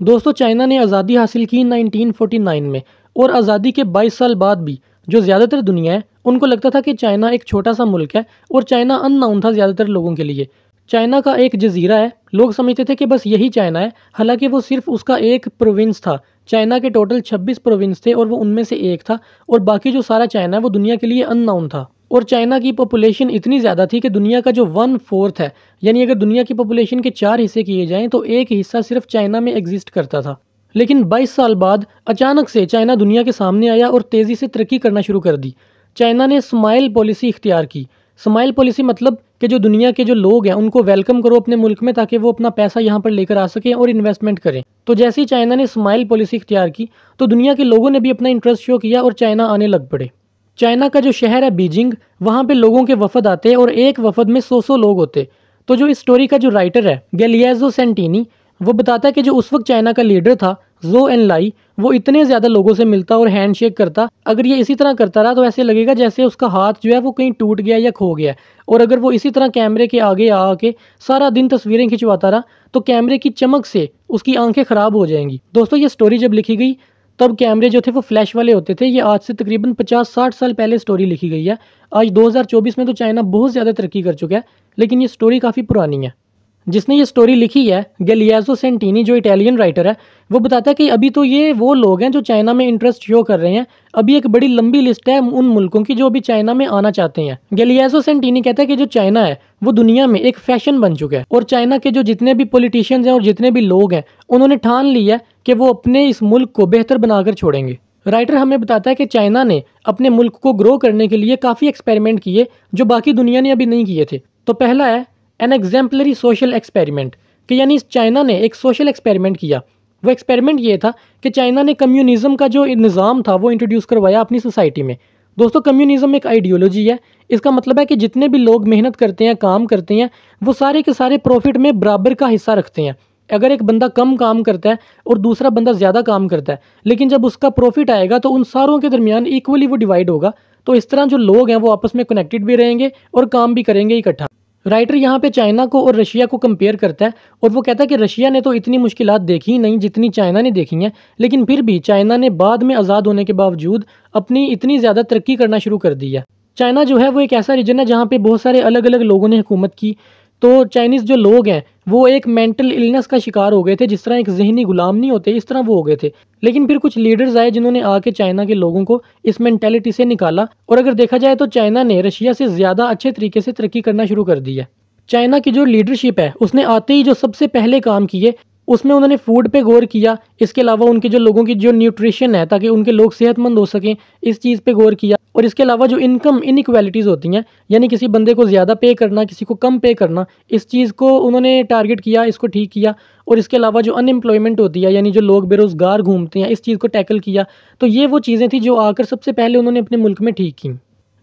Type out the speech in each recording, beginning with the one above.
दोस्तों, चाइना ने आज़ादी हासिल की 1949 में और आज़ादी के 22 साल बाद भी जो ज़्यादातर दुनिया है उनको लगता था कि चाइना एक छोटा सा मुल्क है और चाइना अननोन था ज़्यादातर लोगों के लिए। चाइना का एक जजीरा है, लोग समझते थे कि बस यही चाइना है, हालांकि वो सिर्फ उसका एक प्रोविंस था। चाइना के टोटल 26 प्रोविंस थे और वो उनमें से एक था, और बाकी जो सारा चाइना है वो दुनिया के लिए अननोन था। और चाइना की पॉपुलेशन इतनी ज़्यादा थी कि दुनिया का जो 1/4 है, यानी अगर दुनिया की पॉपुलेशन के 4 हिस्से किए जाएं तो एक हिस्सा सिर्फ चाइना में एग्जिस्ट करता था। लेकिन 22 साल बाद अचानक से चाइना दुनिया के सामने आया और तेज़ी से तरक्की करना शुरू कर दी। चाइना ने स्माइल पॉलिसी इख्तियार की। स्माइल पॉलिसी मतलब कि जो दुनिया के जो लोग हैं उनको वेलकम करो अपने मुल्क में, ताकि वो अपना पैसा यहाँ पर लेकर आ सकें और इन्वेस्टमेंट करें। तो जैसे ही चाइना ने स्माइल पॉलिसी इख्तियार की तो दुनिया के लोगों ने भी अपना इंटरेस्ट शो किया और चाइना आने लग पड़े। चाइना का जो शहर है बीजिंग, वहाँ पे लोगों के वफद आते और एक वफद में 100 लोग होते। तो जो इस स्टोरी का जो राइटर है गैलियाजो सेंटिनी, वो बताता है कि जो उस वक्त चाइना का लीडर था जो एनलाई, वो इतने ज़्यादा लोगों से मिलता और हैंडशेक करता। अगर ये इसी तरह करता रहा तो ऐसे लगेगा जैसे उसका हाथ जो है वो कहीं टूट गया या खो गया। और अगर वो इसी तरह कैमरे के आगे आके सारा दिन तस्वीरें खिंचवाता रहा तो कैमरे की चमक से उसकी आंखें ख़राब हो जाएंगी। दोस्तों, ये स्टोरी जब लिखी गई तब कैमरे जो थे वो फ्लैश वाले होते थे। ये आज से तकरीबन 50-60 साल पहले स्टोरी लिखी गई है। आज 2024 में तो चाइना बहुत ज़्यादा तरक्की कर चुका है, लेकिन ये स्टोरी काफ़ी पुरानी है। जिसने ये स्टोरी लिखी है गैलियाजो सेंटिनी, जो इटालियन राइटर है, वो बताता है कि अभी तो ये वो लोग हैं जो चाइना में इंटरेस्ट शो कर रहे हैं। अभी एक बड़ी लंबी लिस्ट है उन मुल्कों की जो अभी चाइना में आना चाहते हैं। गैलियाजो सेंटिनी कहता है कि जो चाइना है वो दुनिया में एक फैशन बन चुका है, और चाइना के जो जितने भी पॉलिटिशियंस हैं और जितने भी लोग हैं उन्होंने ठान लिया है कि वो अपने इस मुल्क को बेहतर बनाकर छोड़ेंगे। राइटर हमें बताता है कि चाइना ने अपने मुल्क को ग्रो करने के लिए काफ़ी एक्सपेरिमेंट किए जो बाकी दुनिया ने अभी नहीं किए थे। तो पहला है एन एग्जाम्पलरी सोशल एक्सपेरिमेंट, कि यानी चाइना ने एक सोशल एक्सपेरिमेंट किया। वो एक्सपेरिमेंट ये था कि चाइना ने कम्युनिज्म का जो निज़ाम था वो इंट्रोड्यूस करवाया अपनी सोसाइटी में। दोस्तों, कम्युनिज्म एक आइडियोलॉजी है। इसका मतलब है कि जितने भी लोग मेहनत करते हैं, काम करते हैं, वो सारे के सारे प्रॉफिट में बराबर का हिस्सा रखते हैं। अगर एक बंदा कम काम करता है और दूसरा बंदा ज़्यादा काम करता है, लेकिन जब उसका प्रॉफिट आएगा तो उन सारों के दरमियान इक्वली वो डिवाइड होगा। तो इस तरह जो लोग हैं वो आपस में कनेक्टेड भी रहेंगे और काम भी करेंगे इकट्ठा। राइटर यहाँ पे चाइना को और रशिया को कंपेयर करता है, और वो कहता है कि रशिया ने तो इतनी मुश्किलात देखी ही नहीं जितनी चाइना ने देखी हैं, लेकिन फिर भी चाइना ने बाद में आज़ाद होने के बावजूद अपनी इतनी ज़्यादा तरक्की करना शुरू कर दी है। चाइना जो है वो एक ऐसा रीजन है जहाँ पे बहुत सारे अलग अलग लोगों ने हुकूमत की। तो चाइनीज़ जो लोग हैं वो एक मेंटल इलनेस का शिकार हो गए थे, जिस तरह एक जहनी गुलाम नहीं होते इस तरह वो हो गए थे। लेकिन फिर कुछ लीडर्स आए जिन्होंने आके चाइना के लोगों को इस मेंटेलिटी से निकाला, और अगर देखा जाए तो चाइना ने रशिया से ज़्यादा अच्छे तरीके से तरक्की करना शुरू कर दी है। चाइना की जो लीडरशिप है उसने आते ही जो सबसे पहले काम किए उसमें उन्होंने फूड पे गौर किया। इसके अलावा उनके जो लोगों की जो न्यूट्रिशन है ताकि उनके लोग सेहतमंद हो सकें, इस चीज़ पे गौर किया। और इसके अलावा जो इनकम इनइक्वालिटीज़ होती हैं, यानी किसी बंदे को ज़्यादा पे करना, किसी को कम पे करना, इस चीज़ को उन्होंने टारगेट किया, इसको ठीक किया। और इसके अलावा जो अनएम्प्लॉयमेंट होती है, यानी जो लोग बेरोज़गार घूमते हैं, इस चीज़ को टैकल किया। तो ये वो चीज़ें थी जो आकर सबसे पहले उन्होंने अपने मुल्क में ठीक की।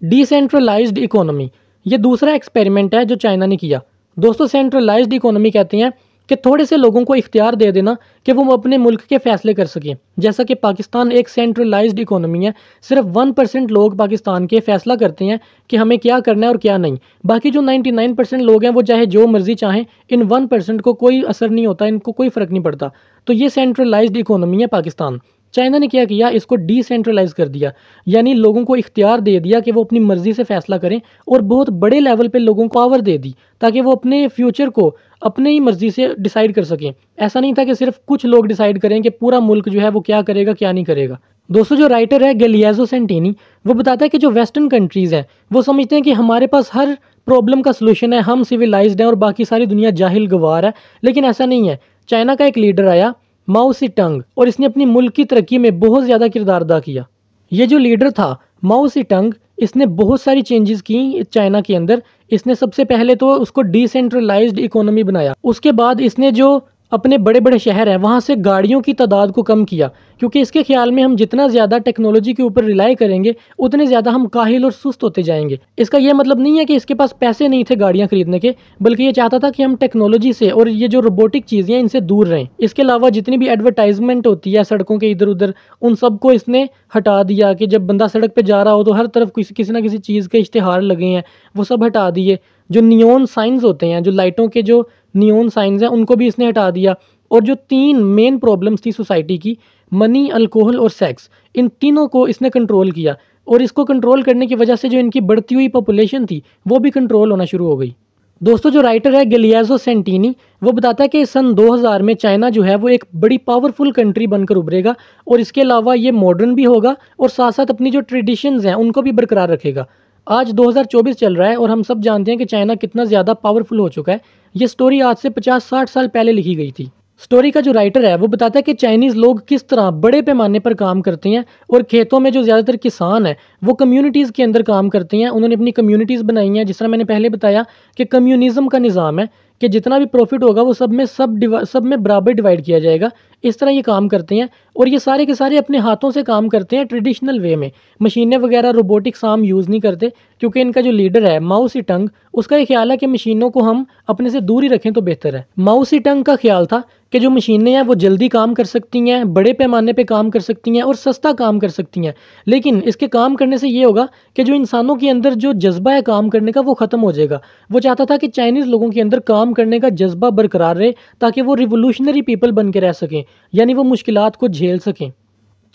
डिसेंट्रलाइज्ड इकोनॉमी, ये दूसरा एक्सपेरिमेंट है जो चाइना ने किया। दोस्तों, सेंट्रलाइज्ड इकोनॉमी कहते हैं कि थोड़े से लोगों को इख्तियार दे देना कि वो अपने मुल्क के फैसले कर सकें। जैसा कि पाकिस्तान एक सेंट्रलाइज्ड इकोनॉमी है, सिर्फ 1% लोग पाकिस्तान के फैसला करते हैं कि हमें क्या करना है और क्या नहीं। बाकी जो 99% लोग हैं वो चाहे जो मर्जी चाहें, इन 1% को कोई असर नहीं होता, इनको कोई फ़र्क नहीं पड़ता। तो ये सेंट्रलाइज्ड इकोनॉमी है पाकिस्तान। चाइना ने क्या किया, इसको डिसेंट्रलाइज कर दिया, यानी लोगों को इख्तियार दे दिया कि वो अपनी मर्जी से फैसला करें, और बहुत बड़े लेवल पे लोगों को पावर दे दी ताकि वो अपने फ्यूचर को अपने ही मर्जी से डिसाइड कर सकें। ऐसा नहीं था कि सिर्फ कुछ लोग डिसाइड करें कि पूरा मुल्क जो है वो क्या करेगा क्या नहीं करेगा। दोस्तों, जो राइटर है गैलियाजो सेंटिनी, वो बताता है कि जो वेस्टर्न कंट्रीज़ हैं वो समझते हैं कि हमारे पास हर प्रॉब्लम का सलूशन है, हम सिविलाइज्ड हैं और बाकी सारी दुनिया जाहिल गवार है। लेकिन ऐसा नहीं है। चाइना का एक लीडर आया, माओ सी टंग, और इसने अपनी मुल्क की तरक्की में बहुत ज़्यादा किरदार अदा किया। ये जो लीडर था माओ सी टंग, इसने बहुत सारी चेंजेस की चाइना के अंदर। इसने सबसे पहले तो उसको डिसेंट्रलाइज्ड इकोनॉमी बनाया। उसके बाद इसने जो अपने बड़े बड़े शहर हैं वहाँ से गाड़ियों की तादाद को कम किया, क्योंकि इसके ख्याल में हम जितना ज़्यादा टेक्नोलॉजी के ऊपर रिलाई करेंगे उतने ज़्यादा हम काहिल और सुस्त होते जाएंगे। इसका यह मतलब नहीं है कि इसके पास पैसे नहीं थे गाड़ियाँ खरीदने के, बल्कि ये चाहता था कि हम टेक्नोलॉजी से और ये जो रोबोटिक चीज़ें हैं इनसे दूर रहें। इसके अलावा जितनी भी एडवर्टाइजमेंट होती है सड़कों के इधर उधर, उन सबको इसने हटा दिया कि जब बंदा सड़क पर जा रहा हो तो हर तरफ किसी ना किसी चीज़ के इश्तिहार लगे हैं, वो सब हटा दिए। जो नियॉन साइंस होते हैं, जो लाइटों के जो नियॉन साइंस हैं, उनको भी इसने हटा दिया। और जो 3 मेन प्रॉब्लम्स थी सोसाइटी की, मनी, अल्कोहल और सेक्स, इन तीनों को इसने कंट्रोल किया। और इसको कंट्रोल करने की वजह से जो इनकी बढ़ती हुई पॉपुलेशन थी वो भी कंट्रोल होना शुरू हो गई। दोस्तों, जो राइटर है गलियाजो सेंटिनी, वो बताता है कि सन 2000 में चाइना जो है वो एक बड़ी पावरफुल कंट्री बनकर उभरेगा, और इसके अलावा ये मॉडर्न भी होगा और साथ साथ अपनी जो ट्रेडिशंस हैं उनको भी बरकरार रखेगा। आज 2024 चल रहा है और हम सब जानते हैं कि चाइना कितना ज़्यादा पावरफुल हो चुका है। ये स्टोरी आज से 50-60 साल पहले लिखी गई थी। स्टोरी का जो राइटर है वो बताता है कि चाइनीज़ लोग किस तरह बड़े पैमाने पर काम करते हैं, और खेतों में जो ज़्यादातर किसान हैं वो कम्युनिटीज़ के अंदर काम करते हैं। उन्होंने अपनी कम्युनिटीज़ बनाई हैं। जिस तरह मैंने पहले बताया कि कम्युनिज़्म का निज़ाम है कि जितना भी प्रॉफिट होगा वो सब में बराबर डिवाइड किया जाएगा। इस तरह ये काम करते हैं, और ये सारे के सारे अपने हाथों से काम करते हैं ट्रेडिशनल वे में। मशीनें वगैरह रोबोटिक्स आम यूज़ नहीं करते, क्योंकि इनका जो लीडर है माओ सी टंग, उसका ये ख्याल है कि मशीनों को हम अपने से दूर ही रखें तो बेहतर है। माओ सी टंग का ख्याल था कि जो मशीनें हैं वो जल्दी काम कर सकती हैं, बड़े पैमाने पे काम कर सकती हैं और सस्ता काम कर सकती हैं, लेकिन इसके काम करने से ये होगा कि जो इंसानों के अंदर जो जज्बा है काम करने का वो ख़त्म हो जाएगा। वो चाहता था कि चाइनीज़ लोगों के अंदर काम करने का जज्बा बरकरार रहे, ताकि वो रिवोल्यूशनरी पीपल बन के रह सकें, यानी वो मुश्किलात को झेल सकें।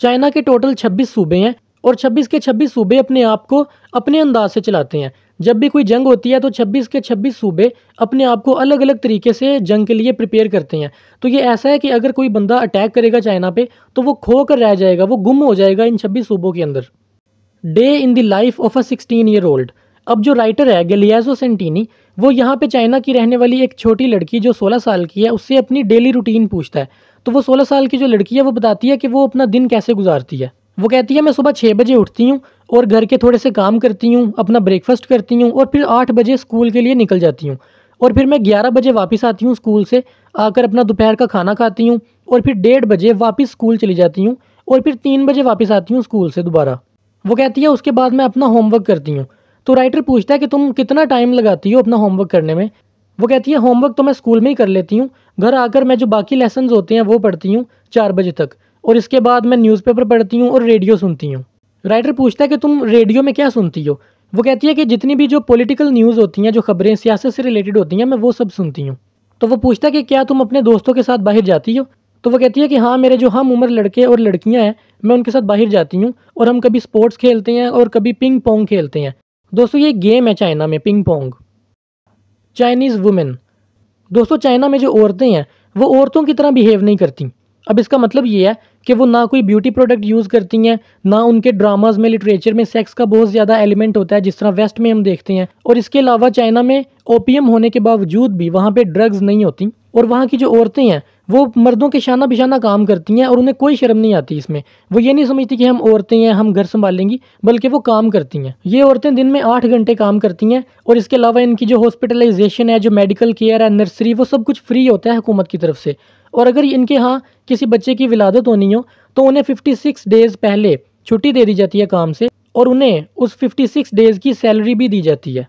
चाइना के टोटल 26 सूबे हैं, और 26 के 26 सूबे अपने आप को अपने अंदाज से चलाते हैं। जब भी कोई जंग होती है तो 26 के 26 सूबे अपने आप को अलग अलग तरीके से जंग के लिए प्रिपेयर करते हैं। तो ये ऐसा है कि अगर कोई बंदा अटैक करेगा चाइना पे तो वो खो कर रह जाएगा, वो गुम हो जाएगा इन 26 सूबों के अंदर। Day in the life of a 16 year old. अब जो राइटर है गलियाजो सेंटिनी, वो यहाँ पे चाइना की रहने वाली एक छोटी लड़की जो 16 साल की है उससे अपनी डेली रूटीन पूछता है। तो वो 16 साल की जो लड़की है वो बताती है कि वो अपना दिन कैसे गुजारती है। वो कहती है मैं सुबह 6 बजे उठती हूँ और घर के थोड़े से काम करती हूँ, अपना ब्रेकफास्ट करती हूँ और फिर 8 बजे स्कूल के लिए निकल जाती हूँ, और फिर मैं 11 बजे वापस आती हूँ स्कूल से, आकर अपना दोपहर का खाना खाती हूँ और फिर 1:30 बजे वापस स्कूल चली जाती हूँ, और फिर 3 बजे वापस आती हूँ स्कूल से दोबारा। वो कहती है उसके बाद मैं अपना होमवर्क करती हूँ। तो राइटर पूछता है कि तुम कितना टाइम लगाती हो अपना होमवर्क करने में। वो कहती है होमवर्क तो मैं स्कूल में ही कर लेती हूँ, घर आकर मैं जो बाकी लेसन्स होते हैं वो पढ़ती हूँ 4 बजे तक, और इसके बाद मैं न्यूज़पेपर पढ़ती हूँ और रेडियो सुनती हूँ। राइटर पूछता है कि तुम रेडियो में क्या सुनती हो। वो कहती है कि जितनी भी जो पॉलिटिकल न्यूज़ होती हैं, जो खबरें सियासत से रिलेटेड होती हैं, मैं वो सब सुनती हूँ। तो वो पूछता है कि क्या तुम अपने दोस्तों के साथ बाहर जाती हो। तो वो कहती है कि हाँ, मेरे जो हम उम्र लड़के और लड़कियाँ हैं मैं उनके साथ बाहर जाती हूँ, और हम कभी स्पोर्ट्स खेलते हैं और कभी पिंग पोंग खेलते हैं। दोस्तों, ये गेम है चाइना में, पिंग पोंग। Chinese women. दोस्तों, चाइना में जो औरतें हैं वो औरतों की तरह बिहेव नहीं करती। अब इसका मतलब ये है कि वो ना कोई ब्यूटी प्रोडक्ट यूज़ करती हैं, ना उनके ड्रामाज में, लिटरेचर में सेक्स का बहुत ज़्यादा एलिमेंट होता है जिस तरह वेस्ट में हम देखते हैं। और इसके अलावा चाइना में ओपियम होने के बावजूद भी वहाँ पे ड्रग्स नहीं होती, और वहाँ की जो औरतें हैं वो मर्दों के शाना बिशाना काम करती हैं और उन्हें कोई शर्म नहीं आती इसमें। वो ये नहीं समझती कि हम औरतें हैं, हम घर संभालेंगी, बल्कि वो काम करती हैं। ये औरतें दिन में 8 घंटे काम करती हैं, और इसके अलावा इनकी जो हॉस्पिटलाइजेशन है, जो मेडिकल केयर है, नर्सरी, वो सब कुछ फ्री होता है हुकूमत की तरफ से। और अगर इनके यहाँ किसी बच्चे की विलादत होनी हो तो उन्हें 56 डेज़ पहले छुट्टी दे दी जाती है काम से, और उन्हें उस 56 डेज़ की सैलरी भी दी जाती है।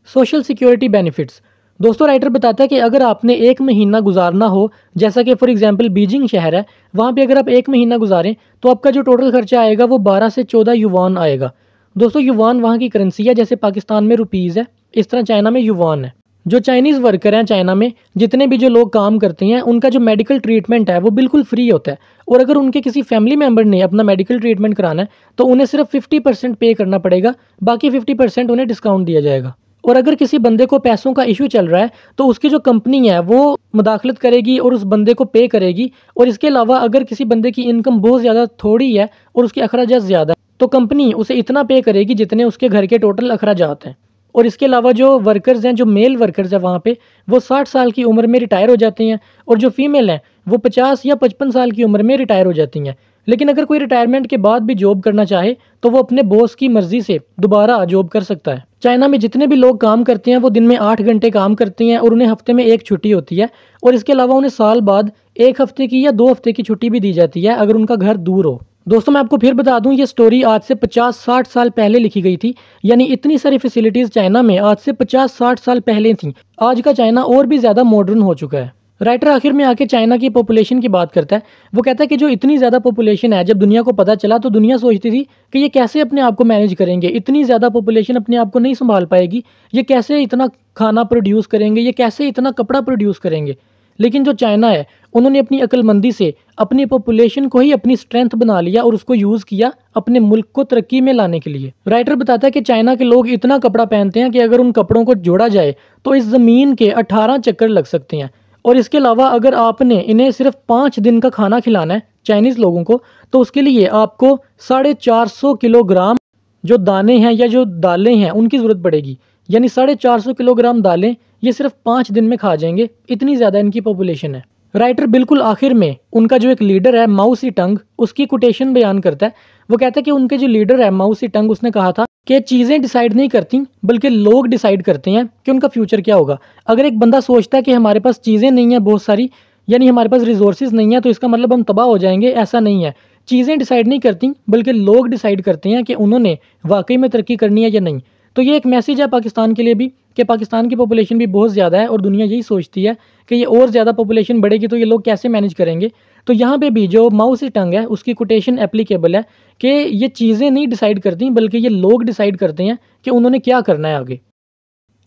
Social security benefits. दोस्तों, राइटर बताता है कि अगर आपने 1 महीना गुजारना हो, जैसा कि फॉर एग्जांपल बीजिंग शहर है, वहाँ पे अगर आप 1 महीना गुजारें तो आपका जो टोटल खर्चा आएगा वो 12 से 14 युवान आएगा। दोस्तों, युवान वहाँ की करेंसी है, जैसे पाकिस्तान में रुपीज़ है, इस तरह चाइना में युवान है। जो चाइनीज़ वर्कर हैं चाइना में, जितने भी जो लोग काम करते हैं, उनका जो मेडिकल ट्रीटमेंट है वो बिल्कुल फ्री होता है, और अगर उनके किसी फैमिली मेम्बर ने अपना मेडिकल ट्रीटमेंट कराना है तो उन्हें सिर्फ 50% पे करना पड़ेगा, बाकी 50% उन्हें डिस्काउंट दिया जाएगा। और अगर किसी बंदे को पैसों का इशू चल रहा है तो उसकी जो कंपनी है वो मुदाखलत करेगी और उस बंदे को पे करेगी। और इसके अलावा अगर किसी बंदे की इनकम बहुत ज़्यादा थोड़ी है और उसके अखराजात ज़्यादा है तो कंपनी उसे इतना पे करेगी जितने उसके घर के टोटल अखराजात हैं। और इसके अलावा जो वर्कर्स हैं, जो मेल वर्कर्स हैं वहाँ पे, वो 60 साल की उम्र में रिटायर हो जाते हैं, और जो फीमेल हैं वो 50 या 55 साल की उम्र में रिटायर हो जाती हैं। लेकिन अगर कोई रिटायरमेंट के बाद भी जॉब करना चाहे तो वो अपने बॉस की मर्जी से दोबारा जॉब कर सकता है। चाइना में जितने भी लोग काम करते हैं वो दिन में 8 घंटे काम करते हैं, और उन्हें हफ्ते में 1 छुट्टी होती है, और इसके अलावा उन्हें साल बाद 1 हफ्ते की या 2 हफ्ते की छुट्टी भी दी जाती है अगर उनका घर दूर हो। दोस्तों, मैं आपको फिर बता दूं, ये स्टोरी आज से 50-60 साल पहले लिखी गई थी, यानी इतनी सारी फैसिलिटीज़ चाइना में आज से 50-60 साल पहले थी। आज का चाइना और भी ज़्यादा मॉडर्न हो चुका है। राइटर आखिर में आके चाइना की पॉपुलेशन की बात करता है। वो कहता है कि जो इतनी ज़्यादा पॉपुलेशन है, जब दुनिया को पता चला तो दुनिया सोचती थी कि ये कैसे अपने आप को मैनेज करेंगे, इतनी ज़्यादा पॉपुलेशन अपने आप को नहीं संभाल पाएगी, ये कैसे इतना खाना प्रोड्यूस करेंगे, ये कैसे इतना कपड़ा प्रोड्यूस करेंगे। लेकिन जो चाइना है उन्होंने अपनी अक्लमंदी से अपनी पॉपुलेशन को ही अपनी स्ट्रेंथ बना लिया और उसको यूज़ किया अपने मुल्क को तरक्की में लाने के लिए। राइटर बताता है कि चाइना के लोग इतना कपड़ा पहनते हैं कि अगर उन कपड़ों को जोड़ा जाए तो इस ज़मीन के 18 चक्कर लग सकते हैं। और इसके अलावा अगर आपने इन्हें सिर्फ 5 दिन का खाना खिलाना है चाइनीज़ लोगों को, तो उसके लिए आपको 450 किलोग्राम जो दाने हैं या जो दालें हैं उनकी ज़रूरत पड़ेगी। यानी 450 किलोग्राम दालें ये सिर्फ 5 दिन में खा जाएंगे, इतनी ज़्यादा इनकी पॉपुलेशन है। राइटर बिल्कुल आखिर में उनका जो एक लीडर है माओ सी टंग, उसकी कोटेशन बयान करता है। वो कहता है कि उनके जो लीडर है माओ सी टंग, उसने कहा था कि चीज़ें डिसाइड नहीं करती बल्कि लोग डिसाइड करते हैं कि उनका फ्यूचर क्या होगा। अगर एक बंदा सोचता है कि हमारे पास चीज़ें नहीं हैं बहुत सारी, यानी हमारे पास रिसोर्सेज नहीं है, तो इसका मतलब हम तबाह हो जाएंगे, ऐसा नहीं है। चीज़ें डिसाइड नहीं करती बल्कि लोग डिसाइड करते हैं कि उन्होंने वाकई में तरक्की करनी है या नहीं। तो ये एक मैसेज है पाकिस्तान के लिए भी कि पाकिस्तान की पॉपुलेशन भी बहुत ज़्यादा है और दुनिया यही सोचती है कि ये और ज़्यादा पॉपुलेशन बढ़ेगी तो ये लोग कैसे मैनेज करेंगे। तो यहाँ पे भी जो माओ सी टंग है उसकी कोटेशन एप्लीकेबल है कि ये चीज़ें नहीं डिसाइड करती बल्कि ये लोग डिसाइड करते हैं कि उन्होंने क्या करना है आगे।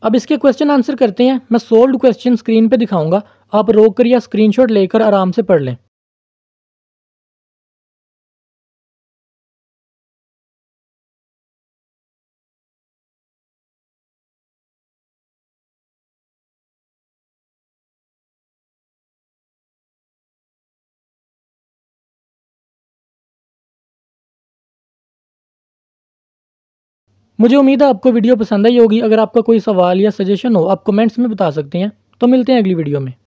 अब इसके क्वेश्चन आंसर करते हैं। मैं सोल्व्ड क्वेश्चन स्क्रीन पे दिखाऊंगा, आप रोक कर या स्क्रीनशॉट लेकर आराम से पढ़ लें। मुझे उम्मीद है आपको वीडियो पसंद आई होगी। अगर आपका कोई सवाल या सजेशन हो आप कमेंट्स में बता सकते हैं। तो मिलते हैं अगली वीडियो में।